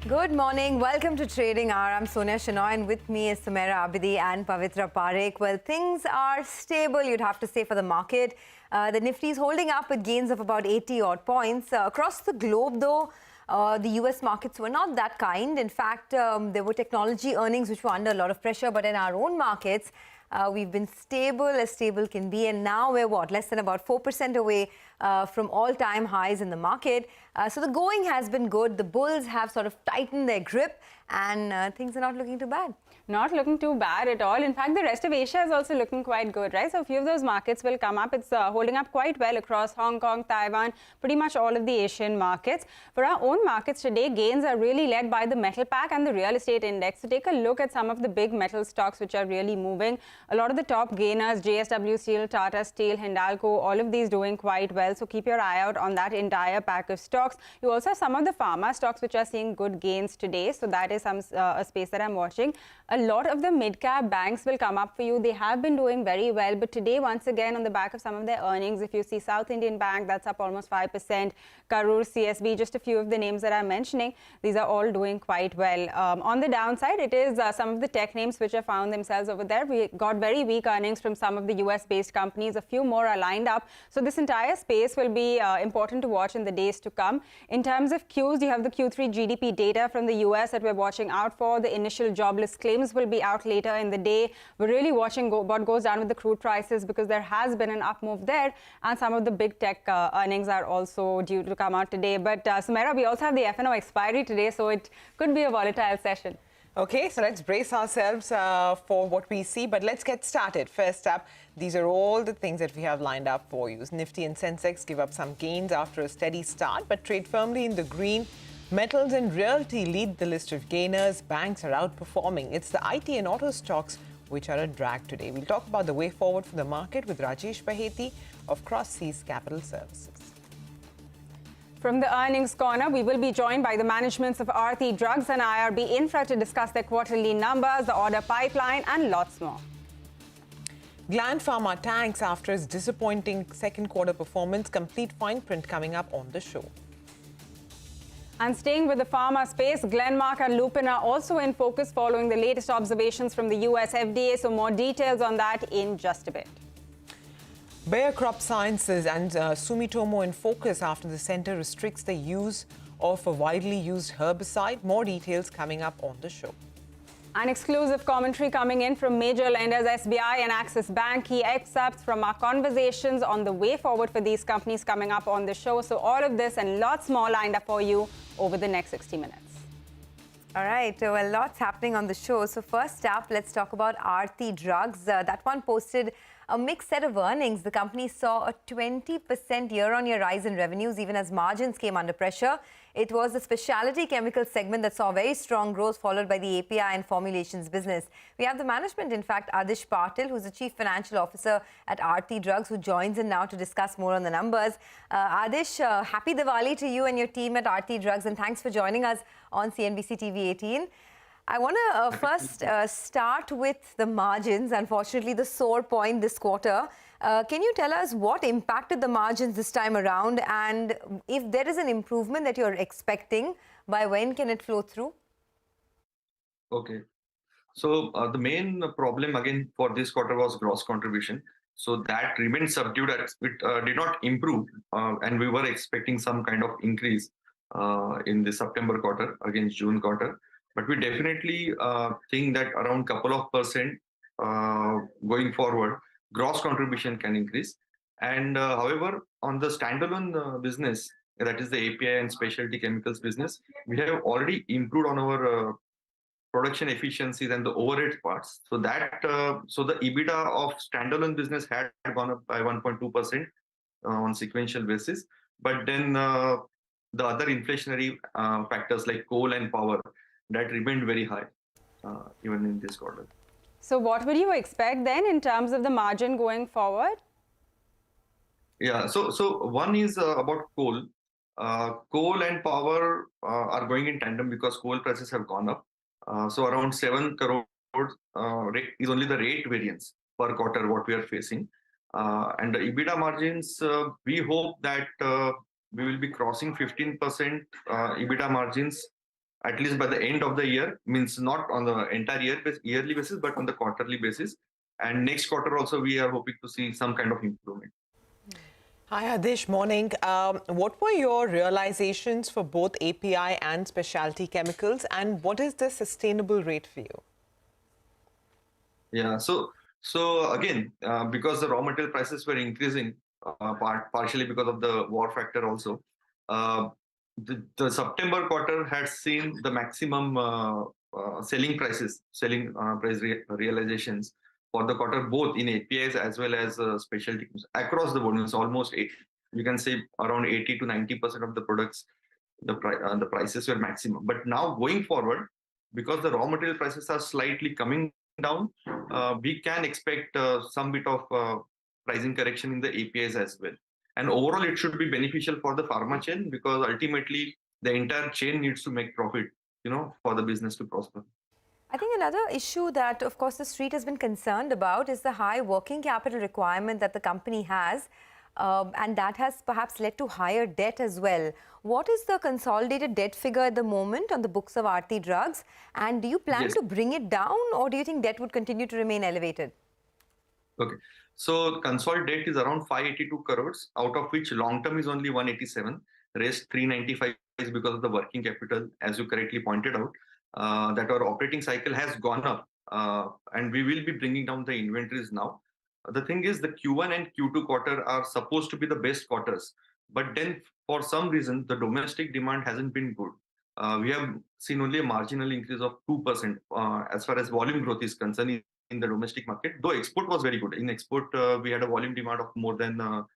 Good morning. Welcome to Trading Hour. I'm Sonia Shenoy, and with me is Sumaira Abidi and Pavitra Parekh. Well, things are stable, you'd have to say, for the market. The Nifty is holding up with gains of about 80 odd points. Across the globe, though, the US markets were not that kind. In fact, there were technology earnings which were under a lot of pressure. But in our own markets, we've been stable as stable can be. And now we're less than about 4% away from all-time highs in the market. So the going has been good. The bulls have sort of tightened their grip, and things are not looking too bad. Not looking too bad at all. In fact, the rest of Asia is also looking quite good, right? So a few of those markets will come up. It's holding up quite well across Hong Kong, Taiwan, pretty much all of the Asian markets. For our own markets today, gains are really led by the metal pack and the real estate index. So take a look at some of the big metal stocks which are really moving. A lot of the top gainers, JSW Steel, Tata Steel, Hindalco, all of these doing quite well. So keep your eye out on that entire pack of stocks. You also have some of the pharma stocks which are seeing good gains today. So that is a space that I'm watching. A lot of the mid-cap banks will come up for you. They have been doing very well, but today, once again, on the back of some of their earnings, if you see South Indian Bank, that's up almost 5%, Karur, CSB, just a few of the names that I'm mentioning, these are all doing quite well. On the downside, it is some of the tech names which have found themselves over there. We got very weak earnings from some of the US-based companies. A few more are lined up. So this entire space will be important to watch in the days to come. In terms of Qs, you have the Q3 GDP data from the US that we're watching out for. The initial jobless claims will be out later in the day. We're really watching what goes down with the crude prices because there has been an up move there, and some of the big tech earnings are also due to come out today. But Sumaira, we also have the F&O expiry today, so it could be a volatile session. Okay, so let's brace ourselves for what we see, but let's get started. First up, these are all the things that we have lined up for you. Nifty and Sensex give up some gains after a steady start, but trade firmly in the green. Metals and realty lead the list of gainers. Banks are outperforming. It's the IT and auto stocks which are a drag today. We'll talk about the way forward for the market with Rajesh Baheti of Cross Seas Capital Services. From the earnings corner, we will be joined by the managements of Aarti Drugs and IRB Infra to discuss their quarterly numbers, the order pipeline, and lots more. Gland Pharma tanks after its disappointing second quarter performance. Complete fine print coming up on the show. And staying with the pharma space, Glenmark and Lupin are also in focus following the latest observations from the US FDA. So more details on that in just a bit. Bayer Crop Sciences and Sumitomo in focus after the centre restricts the use of a widely used herbicide. More details coming up on the show. An exclusive commentary coming in from major lenders SBI and Axis Bank. Key excerpts from our conversations on the way forward for these companies coming up on the show. So all of this and lots more lined up for you over the next 60 minutes. All right, well, lots happening on the show. So first up, let's talk about Aarti Drugs. That one posted a mixed set of earnings. The company saw a 20% year-on-year rise in revenues, even as margins came under pressure. It was the specialty chemical segment that saw very strong growth, followed by the API and formulations business. We have the management, in fact, Adish Patil, who's the Chief Financial Officer at Aarti Drugs, who joins in now to discuss more on the numbers. Adish, happy Diwali to you and your team at Aarti Drugs, and thanks for joining us on CNBC-TV18. I want to first start with the margins, unfortunately the sore point this quarter. Can you tell us what impacted the margins this time around, and if there is an improvement that you're expecting, by when can it flow through? Okay. So the main problem again for this quarter was gross contribution. So that remained subdued. It did not improve, and we were expecting some kind of increase in the September quarter against June quarter. But we definitely think that around couple of percent going forward, gross contribution can increase. And however, on the standalone business, that is the API and specialty chemicals business, we have already improved on our production efficiencies and the overhead parts. So that so the EBITDA of standalone business had gone up by 1.2% on sequential basis. But then the other inflationary factors like coal and power, that remained very high even in this quarter. So what would you expect then in terms of the margin going forward? Yeah, so one is about coal. Coal and power are going in tandem because coal prices have gone up. So around 7 crore is only the rate variance per quarter what we are facing. And the EBITDA margins, we hope that we will be crossing 15% EBITDA margins at least by the end of the year, means not on the entire yearly basis, but on the quarterly basis. And next quarter also, we are hoping to see some kind of improvement. Hi, Adish. Morning. What were your realizations for both API and specialty chemicals, and what is the sustainable rate for you? Yeah, so again, because the raw material prices were increasing, partially because of the war factor also, the September quarter had seen the maximum selling prices, realizations for the quarter, both in APIs as well as specialty across the board. It's almost you can say around 80 to 90% of the products, the prices were maximum. But now going forward, because the raw material prices are slightly coming down, we can expect some bit of pricing correction in the APIs as well. And overall, it should be beneficial for the pharma chain, because ultimately the entire chain needs to make profit, for the business to prosper. I think another issue that, of course, the street has been concerned about is the high working capital requirement that the company has, and that has perhaps led to higher debt as well. What is the consolidated debt figure at the moment on the books of Aarti Drugs, and do you plan to bring it down, or do you think debt would continue to remain elevated? Okay, so consolidated debt is around 582 crores, out of which long term is only 187, rest 395 is because of the working capital, as you correctly pointed out. That our operating cycle has gone up, and we will be bringing down the inventories now. The thing is, the Q1 and Q2 quarter are supposed to be the best quarters, but then for some reason the domestic demand hasn't been good. We have seen only a marginal increase of 2% as far as volume growth is concerned in the domestic market, though export was very good. In export, we had a volume demand of more than a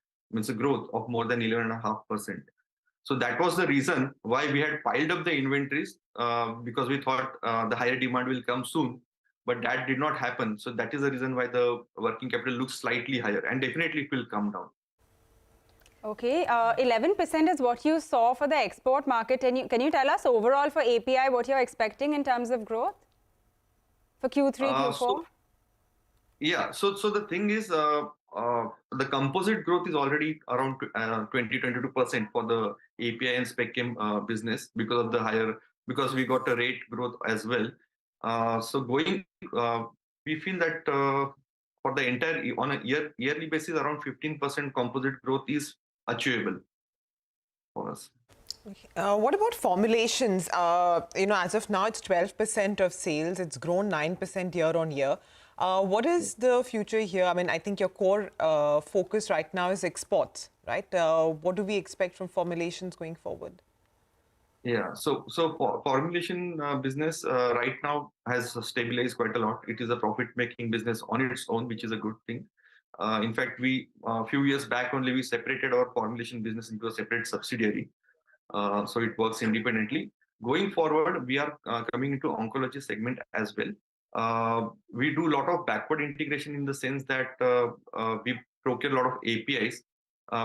growth of more than 11.5%. So that was the reason why we had piled up the inventories, because we thought the higher demand will come soon, but that did not happen. So that is the reason why the working capital looks slightly higher, and definitely it will come down. Okay, 11% is what you saw for the export market. Can you tell us overall for API what you're expecting in terms of growth for Q3, Q4? So the thing is, the composite growth is already around 20-22% for the API and spec chem business, because of because we got a rate growth as well. So we feel that for the entire, on a yearly basis, around 15% composite growth is achievable for us. What about formulations? As of now, it's 12% of sales. It's grown 9% year on year. What is the future here? I mean, I think your core focus right now is exports, right? What do we expect from formulations going forward? Yeah, so for formulation business right now has stabilized quite a lot. It is a profit-making business on its own, which is a good thing. In fact, a few years back only, we separated our formulation business into a separate subsidiary. So it works independently. Going forward, we are coming into oncology segment as well. We do a lot of backward integration in the sense that we procure a lot of APIs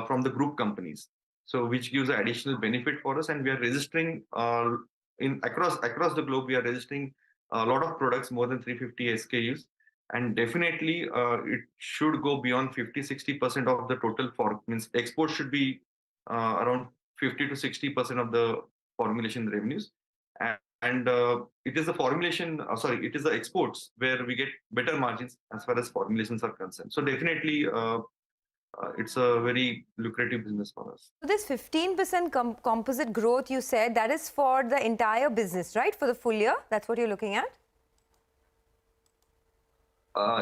from the group companies, so which gives an additional benefit for us. And we are registering across the globe. We are registering a lot of products, more than 350 SKUs, and definitely it should go beyond 50-60% of the total. Means export should be around 50 to 60% of the formulation revenues, and it is the formulation. It is the exports where we get better margins as far as formulations are concerned. So definitely, it's a very lucrative business for us. So this 15% composite growth you said, that is for the entire business, right? For the full year, that's what you're looking at?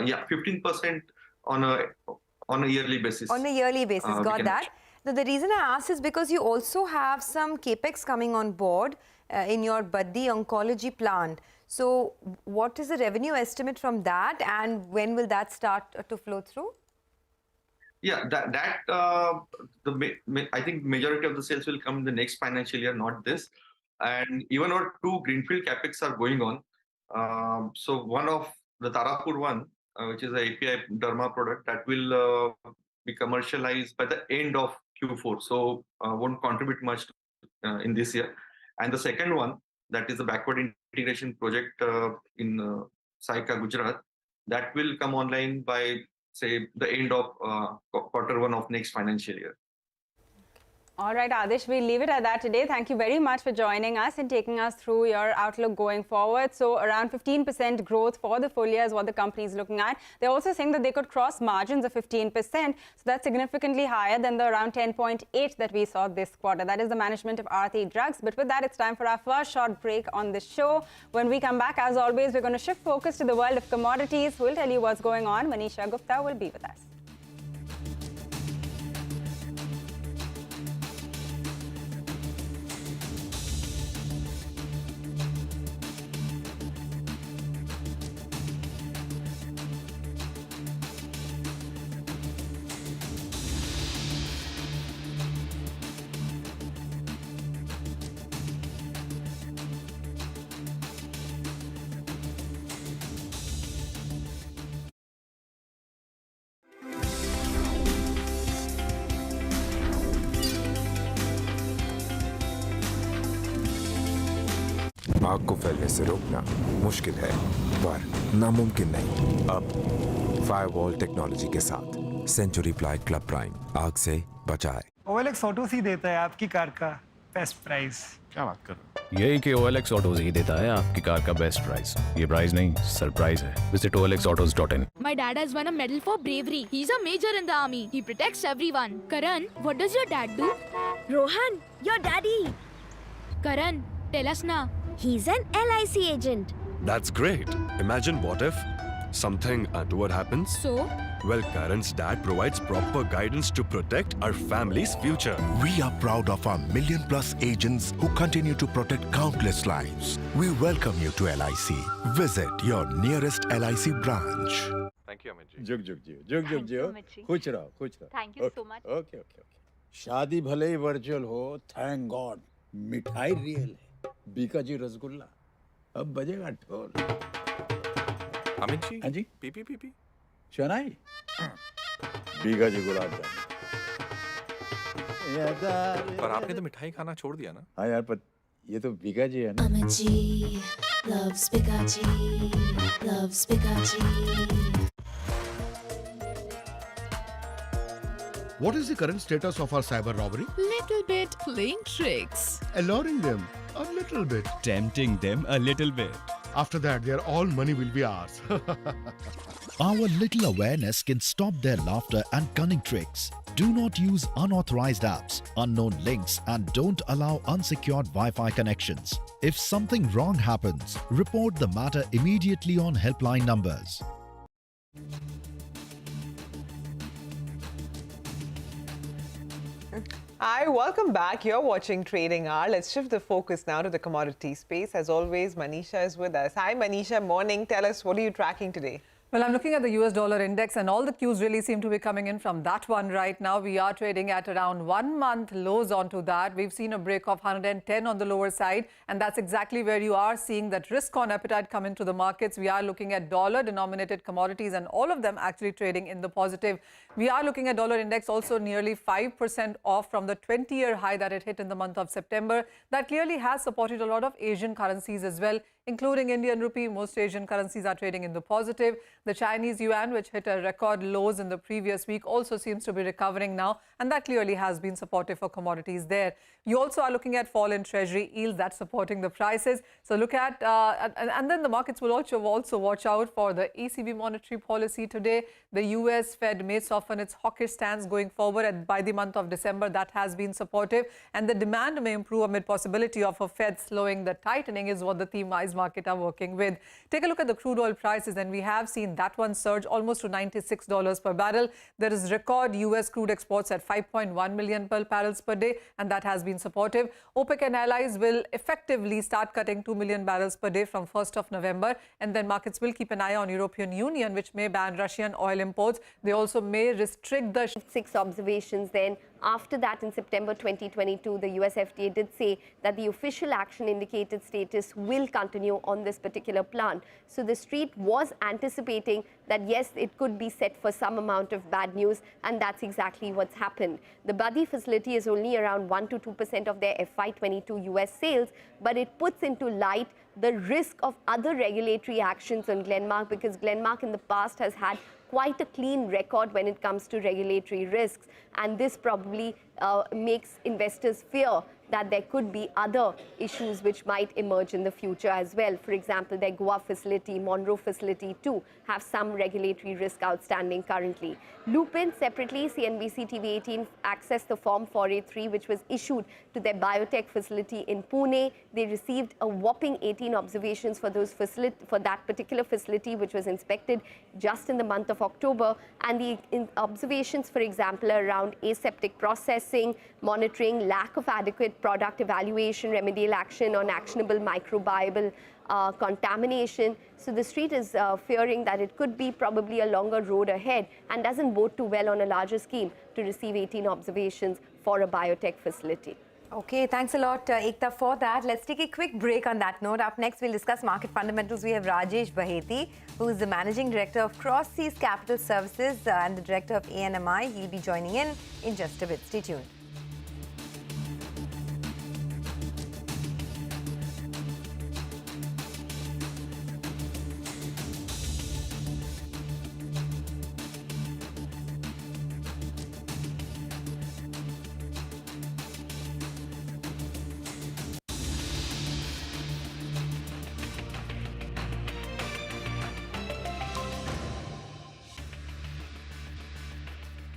Yeah, 15% on a yearly basis. On a yearly basis, got that. Now, the reason I asked is because you also have some capex coming on board in your Baddi oncology plant. So what is the revenue estimate from that, and when will that start to flow through? Yeah, I think majority of the sales will come in the next financial year, not this. And even our 2 greenfield capex are going on. So one of the Tarapur one, which is a API derma product, that will be commercialized by the end of Q4. So won't contribute much in this year. And the second one, that is the backward integration project in Saika, Gujarat, that will come online by, say, the end of Q1 of next financial year. All right, Adish, we'll leave it at that today. Thank you very much for joining us and taking us through your outlook going forward. So around 15% growth for the full year is what the company is looking at. They're also saying that they could cross margins of 15%. So that's significantly higher than the around 10.8 that we saw this quarter. That is the management of Aarti Drugs. But with that, it's time for our first short break on the show. When we come back, as always, we're going to shift focus to the world of commodities. We'll tell you what's going on. Manisha Gupta will be with us. आग को फैलने से रोकना मुश्किल है पर नामुमकिन नहीं। अब फायरवॉल टेक्नोलॉजी के साथ सेंचुरी प्लाई क्लब प्राइम आग से बचाए। OLX ऑटोज ही देता है आपकी कार का बेस्ट प्राइस। क्या बात कर रहे हो? यही कि OLX ऑटोज ही देता है आपकी कार का बेस्ट प्राइस। ये प्राइस नहीं, सरप्राइज है। Visit olxautos.in. My dad has won a medal for bravery. He's a major in the army. He protects everyone. Karan, what does your dad do? Rohan, your daddy. Karan, tell us now. He's an LIC agent. That's great. Imagine what if something untoward happens? So? Well, Karan's dad provides proper guidance to protect our family's future. We are proud of our million-plus agents who continue to protect countless lives. We welcome you to LIC. Visit your nearest LIC branch. Thank you, Amit ji. जुग जुग जियो, जुग जुग जियो, खुश रहो, खुश रहो। Thank you so much. Okay okay okay. शादी भले ही वर्चुअल हो, थैंक गॉड, मिठाई रियल है। बीका जी रसगुल्ला, अब बजेगा ढोल। अमित जी, हाँ जी, पी। शनाई, बीका जी गुलाब जामुन। पर आपने तो मिठाई खाना छोड़ दिया ना? हाँ यार, पर ये तो बीका जी है ना। Amit ji loves Pikachu, loves Pikachu. What is the current status of our cyber robbery? Little bit playing tricks. Alluring them a little bit. Tempting them a little bit. After that, their all money will be ours. Our little awareness can stop their laughter and cunning tricks. Do not use unauthorized apps, unknown links, and don't allow unsecured Wi-Fi connections. If something wrong happens, report the matter immediately on helpline numbers. Hi, welcome back. You're watching Trading Hour. Let's shift the focus now to the commodity space. As always, Manisha is with us. Hi, Manisha. Morning. Tell us, what are you tracking today? Well, I'm looking at the US dollar index and all the cues really seem to be coming in from that one right now. We are trading at around 1 month lows onto that. We've seen a break of 110 on the lower side, and that's exactly where you are seeing that risk on appetite come into the markets. We are looking at dollar denominated commodities and all of them actually trading in the positive. We are looking at dollar index also nearly 5% off from the 20-year high that it hit in the month of September. That clearly has supported a lot of Asian currencies as well, including Indian rupee. Most Asian currencies are trading in the positive. The Chinese yuan, which hit a record lows in the previous week, also seems to be recovering now, and that clearly has been supportive for commodities there. You also are looking at fall in treasury yields that's supporting the prices. So look at, and then the markets will also watch out for the ECB monetary policy today. The US Fed may soften its hawkish stance going forward, and by the month of December, that has been supportive. And the demand may improve amid possibility of a Fed slowing the tightening is what the themeized market are working with. Take a look at the crude oil prices, and we have seen that one surge almost to $96 per barrel. There is record US crude exports at 5.1 million barrels per day, and that has been supportive. OPEC and allies will effectively start cutting 2 million barrels per day from 1st of November, and then markets will keep an eye on European Union, which may ban Russian oil imports. They also may restrict the 6 observations then. After that, in September 2022, the US FDA did say that the official action indicated status will continue on this particular plant. So the street was anticipating that, yes, it could be set for some amount of bad news, and that's exactly what's happened. The Buddy facility is only around 1 to 2% of their FY22 US sales, but it puts into light the risk of other regulatory actions on Glenmark, because Glenmark in the past has had quite a clean record when it comes to regulatory risks, and this probably makes investors fear that there could be other issues which might emerge in the future as well. For example, their Goa facility, Monroe facility too, have some regulatory risk outstanding currently. Lupin, separately, CNBC-TV18 accessed the Form 483, which was issued to their biotech facility in Pune. They received a whopping 18 observations for that particular facility, which was inspected just in the month of October. And the observations, for example, are around aseptic processing, monitoring, lack of adequate product evaluation, remedial action on actionable microbial contamination. So the street is fearing that it could be probably a longer road ahead and doesn't bode too well on a larger scheme to receive 18 observations for a biotech facility. Okay, thanks a lot, Ekta, for that. Let's take a quick break on that note. Up next, we'll discuss market fundamentals. We have Rajesh Baheti, who is the Managing Director of Cross Seas Capital Services and the Director of ANMI. He'll be joining in just a bit. Stay tuned.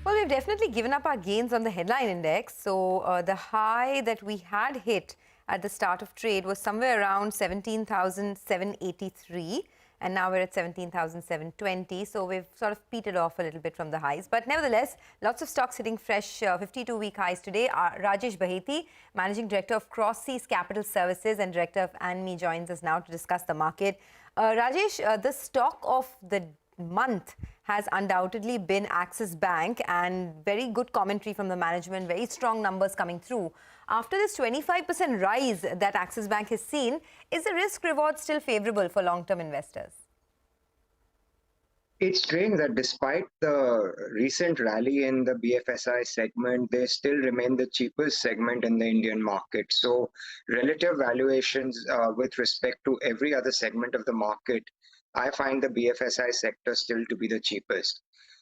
Well, we've definitely given up our gains on the headline index. So the high that we had hit at the start of trade was somewhere around 17,783. And now we're at 17,720. So we've sort of petered off a little bit from the highs. But nevertheless, lots of stocks hitting fresh 52-week highs today. Rajesh Baheti, Managing Director of Cross Seas Capital Services and Director of ANMI, joins us now to discuss the market. Rajesh, the stock of the month has undoubtedly been Axis Bank, and very good commentary from the management, very strong numbers coming through. After this 25% rise that Axis Bank has seen, is the risk reward still favorable for long-term investors? It's strange that despite the recent rally in the BFSI segment, they still remain the cheapest segment in the Indian market. So relative valuations with respect to every other segment of the market, I find the BFSI sector still to be the cheapest.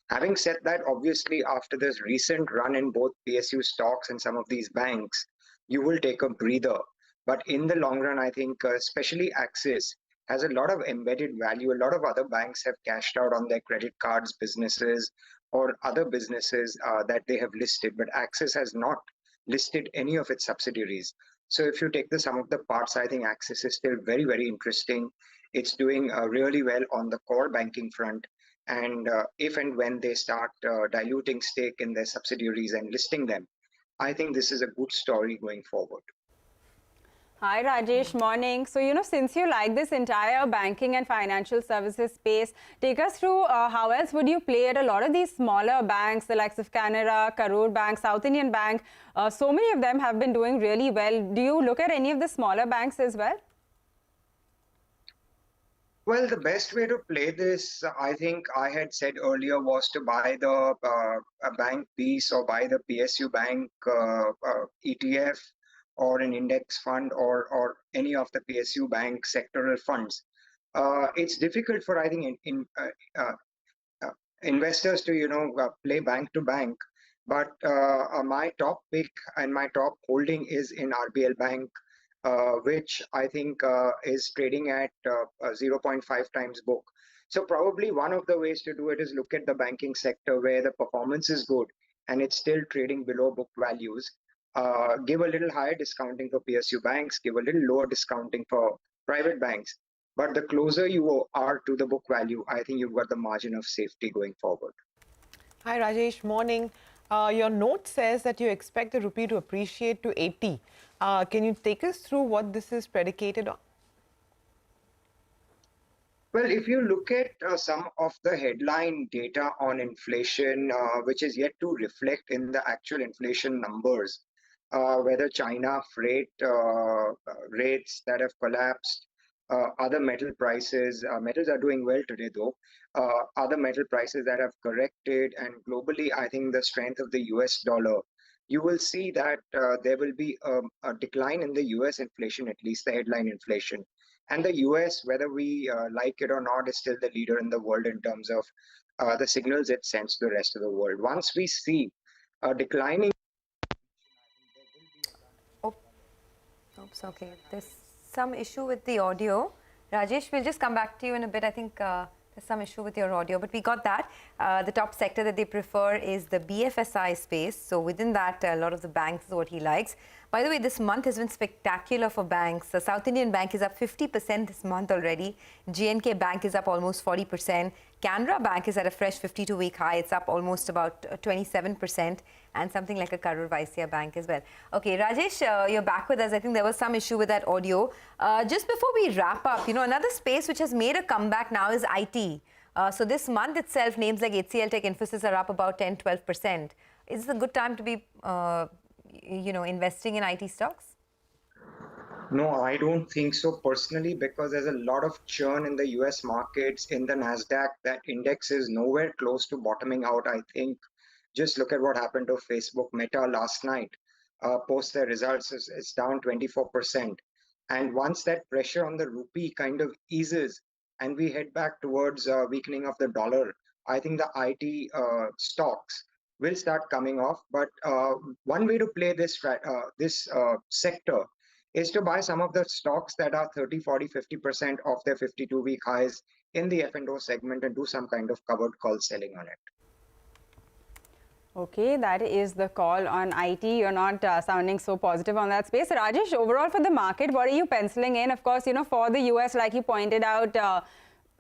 Having said that, obviously, after this recent run in both PSU stocks and some of these banks, you will take a breather. But in the long run, I think especially Axis has a lot of embedded value. A lot of other banks have cashed out on their credit cards businesses or other businesses that they have listed, but Axis has not listed any of its subsidiaries. So if you take the sum of the parts, I think Axis is still very, very interesting. It's doing really well on the core banking front. And if and when they start diluting stake in their subsidiaries and listing them, I think this is a good story going forward. Hi Rajesh, morning. So, since you like this entire banking and financial services space, take us through how else would you play at a lot of these smaller banks, the likes of Canara, Karur Bank, South Indian Bank. So many of them have been doing really well. Do you look at any of the smaller banks as well? Well, the best way to play this, I think I had said earlier, was to buy the bank piece or buy the PSU bank ETF or an index fund or any of the PSU bank sectoral funds. It's difficult for, I think, investors to, play bank to bank. But my top pick and my top holding is in RBL Bank, which I think is trading at 0.5 times book. So probably one of the ways to do it is look at the banking sector where the performance is good and it's still trading below book values. Give a little higher discounting for PSU banks, give a little lower discounting for private banks. But the closer you are to the book value, I think you've got the margin of safety going forward. Hi Rajesh, morning. Your note says that you expect the rupee to appreciate to 80. Can you take us through what this is predicated on? Well, if you look at some of the headline data on inflation, which is yet to reflect in the actual inflation numbers, whether China freight rates that have collapsed, other metal prices, metals are doing well today though, other metal prices that have corrected, and globally, I think the strength of the US dollar, you will see that there will be a decline in the US inflation, at least the headline inflation. And the US, whether we like it or not, is still the leader in the world in terms of the signals it sends to the rest of the world. Once we see a declining. Oops, okay. There's some issue with the audio. Rajesh, we'll just come back to you in a bit. I think there's some issue with your audio, but we got that. The top sector that they prefer is the BFSI space. So within that, a lot of the banks is what he likes. By the way, this month has been spectacular for banks. The South Indian Bank is up 50% this month already. J&K Bank is up almost 40%. Canara Bank is at a fresh 52-week high. It's up almost about 27%. And something like a Karur Vysya Bank as well. Okay, Rajesh, you're back with us. I think there was some issue with that audio. Just before we wrap up, another space which has made a comeback now is IT. So this month itself, names like HCL Tech, Infosys are up about 10-12%. Is this a good time to be investing in IT stocks? No, I don't think so personally, because there's a lot of churn in the US markets. In the NASDAQ, that index is nowhere close to bottoming out. I think just look at what happened to Facebook. Meta last night, post their results, it's down 24%. And once that pressure on the rupee kind of eases and we head back towards weakening of the dollar, I think the IT stocks will start coming off. But one way to play this sector is to buy some of the stocks that are 30, 40, 50% of their 52-week highs in the F&O segment and do some kind of covered call selling on it. Okay, that is the call on IT. You're not sounding so positive on that space. Rajesh, overall for the market, what are you penciling in? Of course, for the US, like you pointed out,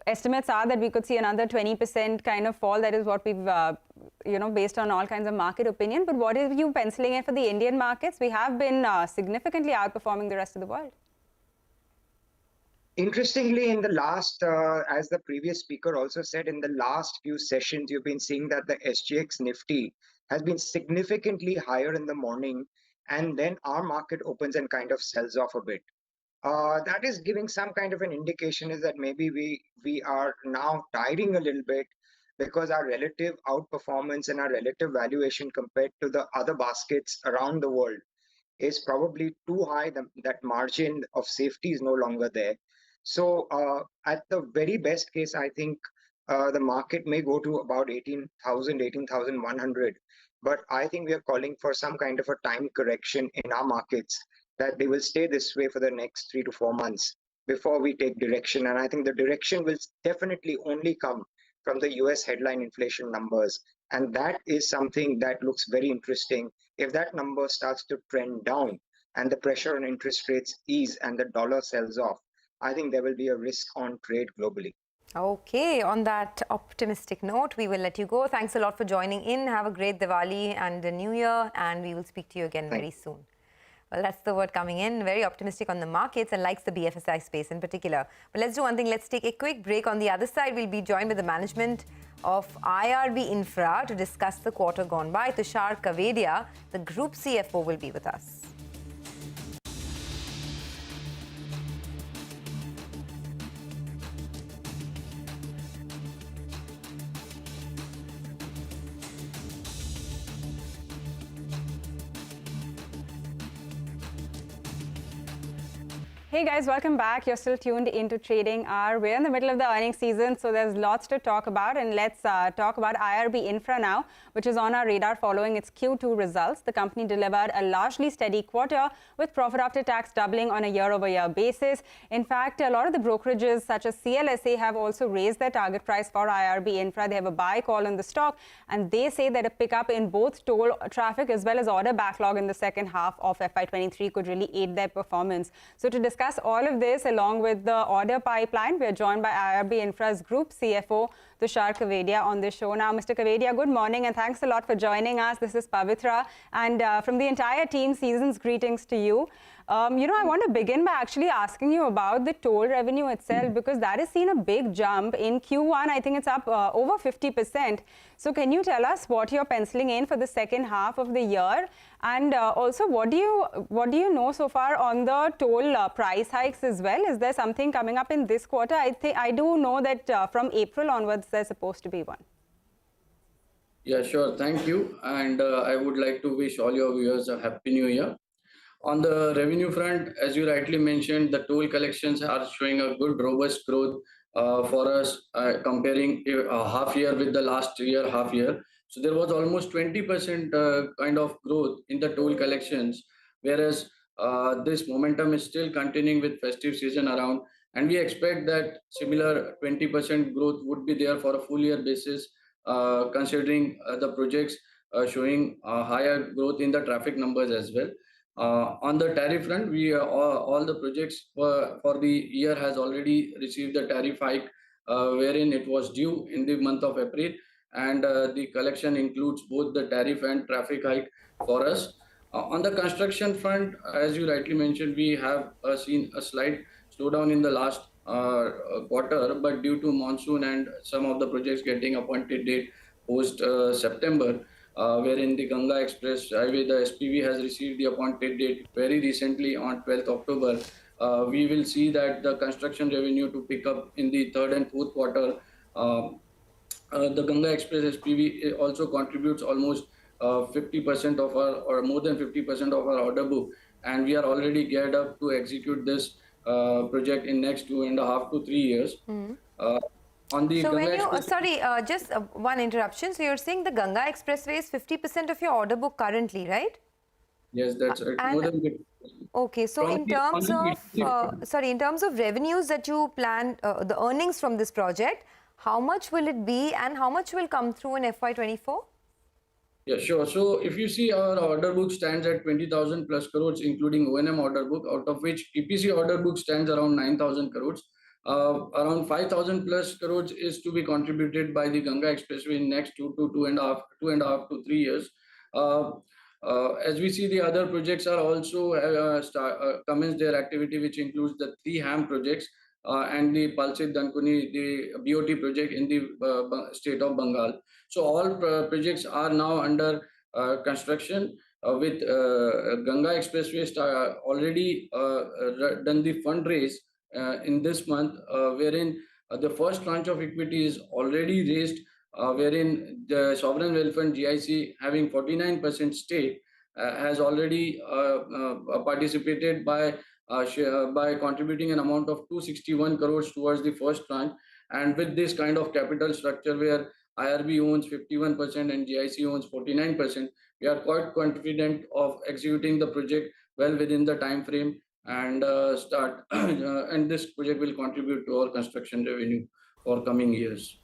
estimates are that we could see another 20% kind of fall. That is what we've, based on all kinds of market opinion. But what are you penciling in for the Indian markets? We have been significantly outperforming the rest of the world. Interestingly, in the last, as the previous speaker also said, in the last few sessions, you've been seeing that the SGX Nifty has been significantly higher in the morning, and then our market opens and kind of sells off a bit. That is giving some kind of an indication is that maybe we are now tiring a little bit because our relative outperformance and our relative valuation compared to the other baskets around the world is probably too high. That margin of safety is no longer there. So at the very best case, I think the market may go to about 18,000, 18,100. But I think we are calling for some kind of a time correction in our markets, that they will stay this way for the next 3 to 4 months before we take direction. And I think the direction will definitely only come from the US headline inflation numbers. And that is something that looks very interesting. If that number starts to trend down and the pressure on interest rates ease and the dollar sells off, I think there will be a risk on trade globally. Okay, on that optimistic note, we will let you go. Thanks a lot for joining in. Have a great Diwali and a New Year, and we will speak to you again very soon. Well, that's the word coming in. Very optimistic on the markets and likes the BFSI space in particular. But let's do one thing. Let's take a quick break. On the other side, we'll be joined by the management of IRB Infra to discuss the quarter gone by. Tushar Kavedia, the Group CFO, will be with us. Hey guys, welcome back. You're still tuned into Trading Hour. We're in the middle of the earnings season, so there's lots to talk about. And let's talk about IRB Infra now, which is on our radar following its Q2 results. The company delivered a largely steady quarter with profit after tax doubling on a year-over-year basis. In fact, a lot of the brokerages such as CLSA have also raised their target price for IRB Infra. They have a buy call on the stock, and they say that a pickup in both toll traffic as well as order backlog in the second half of FY23 could really aid their performance. So to discuss all of this along with the order pipeline, we are joined by IRB Infra's Group CFO, Tushar Kavedia, on this show. Now, Mr. Kavedia, good morning and thanks a lot for joining us. This is Pavitra, and from the entire team, season's greetings to you. I want to begin by actually asking you about the toll revenue itself, because that has seen a big jump in Q1. I think it's up over 50%. So can you tell us what you're penciling in for the second half of the year? And also, what do you know so far on the toll price hikes as well? Is there something coming up in this quarter? I do know that from April onwards, there's supposed to be one. Yeah, sure. Thank you. And I would like to wish all your viewers a Happy New Year. On the revenue front, as you rightly mentioned, the toll collections are showing a good, robust growth for us, comparing half year with the last year half year. So there was almost 20% kind of growth in the toll collections, whereas this momentum is still continuing with festive season around, and we expect that similar 20% growth would be there for a full year basis, considering the projects showing higher growth in the traffic numbers as well. On the tariff front, we all the projects for the year has already received the tariff hike, wherein it was due in the month of April, and the collection includes both the tariff and traffic hike for us. On the construction front, as you rightly mentioned, we have seen a slight slowdown in the last quarter, but due to monsoon and some of the projects getting appointed date post September, wherein the Ganga Express Highway, the SPV has received the appointed date very recently on 12th October. We will see that the construction revenue to pick up in the third and fourth quarter. The Ganga Express SPV also contributes almost 50% of our, or more than 50% of our order book, and we are already geared up to execute this project in next 2.5 to 3 years. On the so Ganga when you, Express, sorry, just one interruption. So you're saying the Ganga Expressway is 50% of your order book currently, right? yes, that's right. and- More than 50%. Okay, so in terms of, in terms of revenues that you plan, the earnings from this project, how much will it be and how much will come through in FY24? Yeah, sure. So if you see, our order book stands at 20,000 plus crores, including O&M order book, out of which EPC order book stands around 9,000 crores. Around 5,000 plus crores is to be contributed by the Ganga Expressway in next 2.5 to 3 years. As we see, the other projects are also commenced their activity, which includes the 3 HAM projects and the Palsit Dankuni, the BOT project in the state of Bengal. So all projects are now under construction, with Ganga Expressway already done the fundraise in this month, wherein the first tranche of equity is already raised, wherein the Sovereign Wealth Fund GIC, having 49% stake, has already participated by contributing an amount of 261 crores towards the first tranche. And with this kind of capital structure, where IRB owns 51% and GIC owns 49%, we are quite confident of executing the project well within the time frame, and and this project will contribute to our construction revenue for coming years.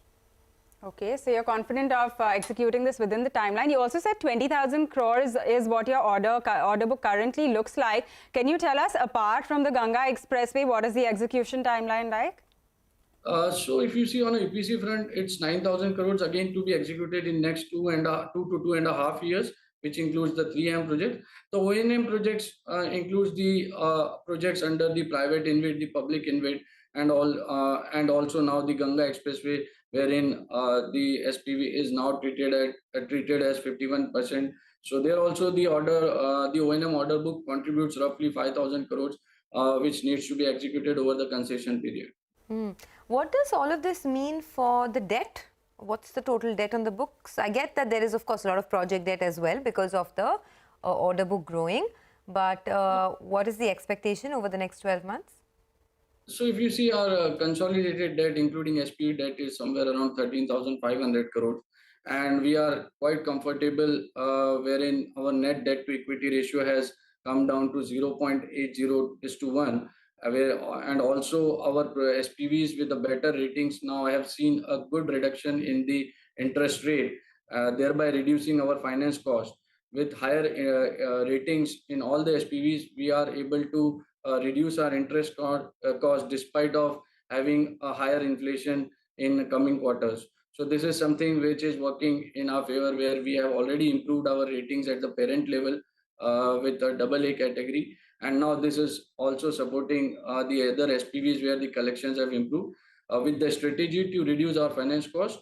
Okay, so you're confident of executing this within the timeline. You also said 20,000 crores is what your order book currently looks like. Can you tell us, apart from the Ganga Expressway, what is the execution timeline like? So if you see on a EPC front, it's 9,000 crores again to be executed in next 2 to 2.5 years, which includes the 3 HAM project. The O&M projects includes the projects under the private InvIT, the public InvIT, and all, and also now the Ganga Expressway, wherein the SPV is now treated as 51%. So there also the O&M order book contributes roughly 5,000 crores, which needs to be executed over the concession period. What does all of this mean for the debt? What's the total debt on the books? I get that there is, of course, a lot of project debt as well because of the order book growing. But what is the expectation over the next 12 months? So if you see, our consolidated debt, including SPV debt, is somewhere around 13,500 crores. And we are quite comfortable, wherein our net debt to equity ratio has come down to 0.80:1. And also our SPVs with the better ratings now have seen a good reduction in the interest rate, thereby reducing our finance cost. With higher ratings in all the SPVs, we are able to reduce our interest cost despite of having a higher inflation in coming quarters. So this is something which is working in our favor, where we have already improved our ratings at the parent level with a AA category. And now this is also supporting the other SPVs where the collections have improved. With the strategy to reduce our finance cost,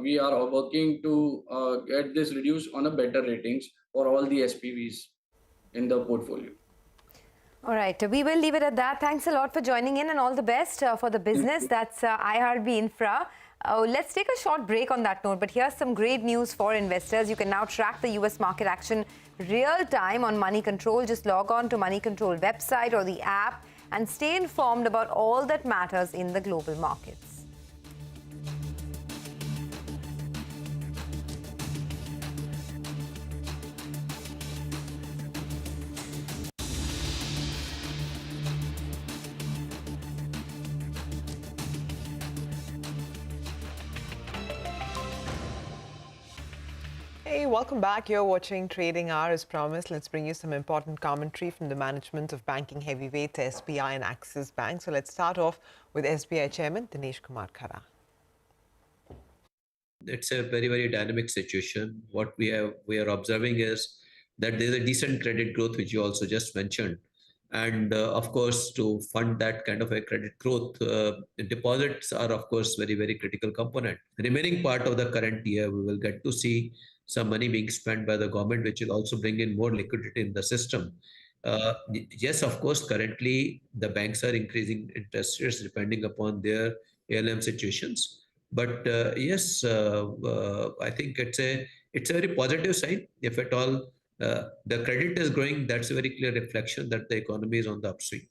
we are working to get this reduced on a better ratings for all the SPVs in the portfolio. All right, we will leave it at that. Thanks a lot for joining in and all the best for the business. That's IRB Infra. Let's take a short break on that note, but here's some great news for investors. You can now track the US market action real time on Money Control. Just log on to Money Control website or the app and stay informed about all that matters in the global markets. Hey, welcome back. You're watching Trading Hour. As promised, let's bring you some important commentary from the management of banking heavyweights SBI and Axis Bank. So let's start off with SBI Chairman Dinesh Kumar Khara. It's a very, very dynamic situation. What we are observing is that there's a decent credit growth, which you also just mentioned. And of course, to fund that kind of a credit growth, deposits are, of course, very, very critical component. The remaining part of the current year, we will get to see some money being spent by the government, which will also bring in more liquidity in the system. Yes, of course, currently the banks are increasing interest rates depending upon their ALM situations. But yes, I think it's a very positive sign. If at all the credit is growing, that's a very clear reflection that the economy is on the upswing.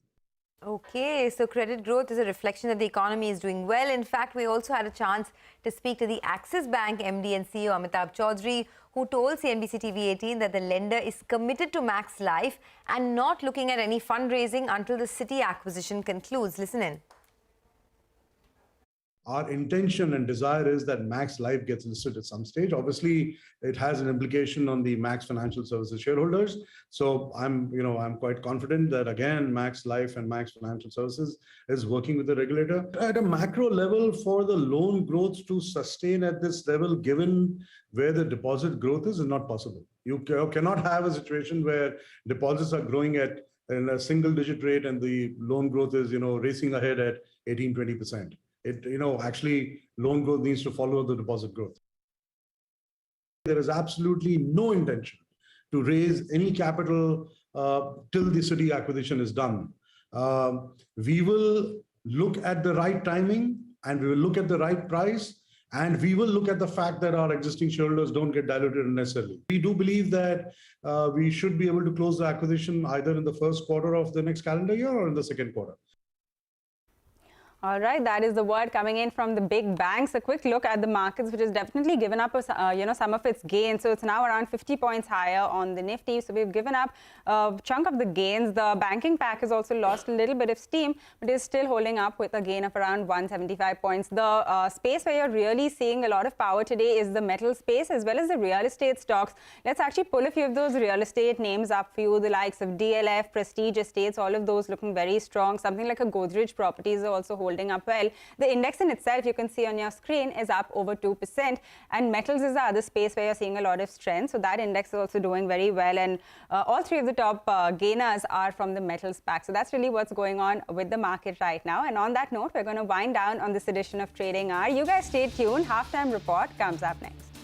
Okay, so credit growth is a reflection that the economy is doing well. In fact, we also had a chance to speak to the Axis Bank MD and CEO Amitabh Chaudhry, who told CNBC-TV18 that the lender is committed to Max Life and not looking at any fundraising until the Citi acquisition concludes. Listen in. Our intention and desire is that Max Life gets listed at some stage. Obviously, it has an implication on the Max Financial Services shareholders. So I'm quite confident that again, Max Life and Max Financial Services is working with the regulator. At a macro level, for the loan growth to sustain at this level, given where the deposit growth is not possible. You cannot have a situation where deposits are growing at in a single-digit rate and the loan growth is racing ahead at 18-20%. Actually, loan growth needs to follow the deposit growth. There is absolutely no intention to raise any capital till the Citi acquisition is done. We will look at the right timing and we will look at the right price and we will look at the fact that our existing shareholders don't get diluted unnecessarily. We do believe that we should be able to close the acquisition either in the first quarter of the next calendar year or in the second quarter. All right, that is the word coming in from the big banks. A quick look at the markets, which has definitely given up, some of its gains. So it's now around 50 points higher on the Nifty. So we've given up a chunk of the gains. The banking pack has also lost a little bit of steam, but is still holding up with a gain of around 175 points. The space where you're really seeing a lot of power today is the metal space as well as the real estate stocks. Let's actually pull a few of those real estate names up for you. The likes of DLF, Prestige Estates, all of those looking very strong. Something like a Godrej Properties are also holding up well. The index in itself, you can see on your screen, is up over 2%, and metals is the other space where you're seeing a lot of strength. So that index is also doing very well, and all three of the top gainers are from the metals pack. So that's really what's going on with the market right now. And on that note, we're going to wind down on this edition of Trading Hour. You guys stay tuned. Halftime report comes up next.